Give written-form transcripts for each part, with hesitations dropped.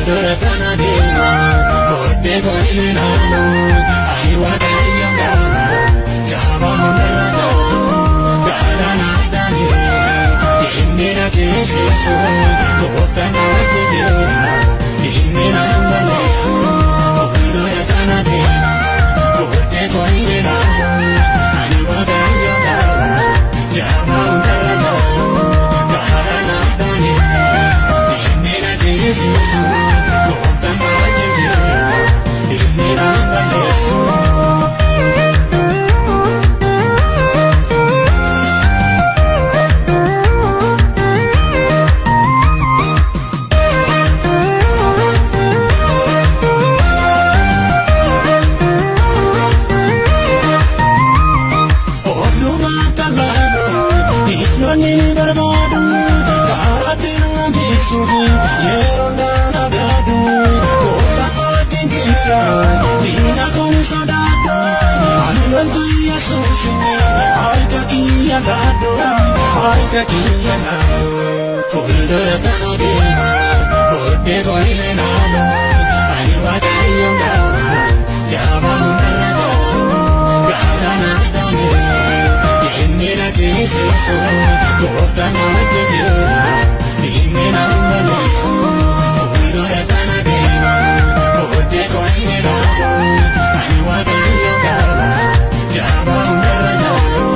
fuuldura kana deema booddee koo hin ilaalu ani waaqayyo gaara jaaba hundarra ta'u gaadhaan addaani inni na ceesisu gooftaan na wajjira inni na hin balleessu fuuldura kana deema booddee koo hin ilaalu ani waaqayyo gaara jaaba hundarra ta'u gaadhaan addaani inni na ceesisu gooftaan na wajjira inni na hin balleessu. Fuuldura kana deema booddee koo hin ilaalu ani waaqayyo gaara jaaba hundarra ta'u gaadhaan addaani inni na ceesisu gooftaan na wajjira inni na hin balleessu fuuldura kana deema booddee koo hin ilaalu ani waaqayyo gaara jaaba hundarra ta'u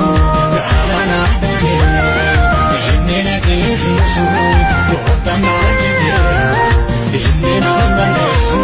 gaadhaan addaani inni na ceesisu gooftaan na wajjira inni na hin balleessu.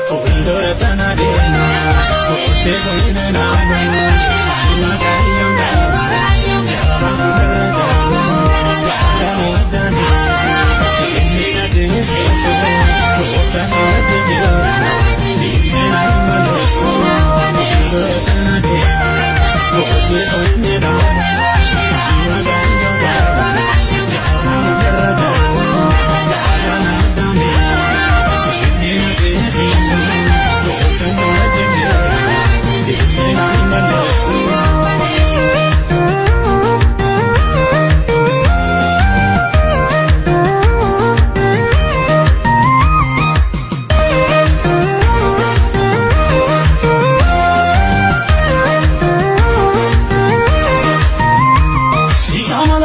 Fuuldura kana deema booddee koo hin ilaalu ani waaqayyo gaara jaaba hundarra ta'u gaadhaan addaani inni na ceesisu gooftaan na wajjira inni na hin balleessu fuuldura kana deema booddee koo hin ilaalu ani waaqayyo gaara jaaba hundarra ta'u gaadhaan addaani inni na ceesisu gooftaan na wajjira inni na hin balleessu.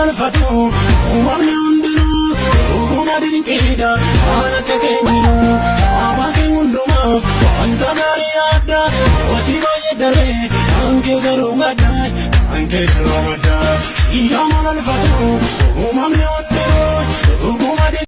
Uumamni hundinuu dhuguma dinqiidha haala keenyiru saaba kee hundumaaf wanta gaarii adda wanti baay'ee daree hankee garuu maddaa hankee garuu maddaa siidama galfatu uumamni hundinuu dhuguma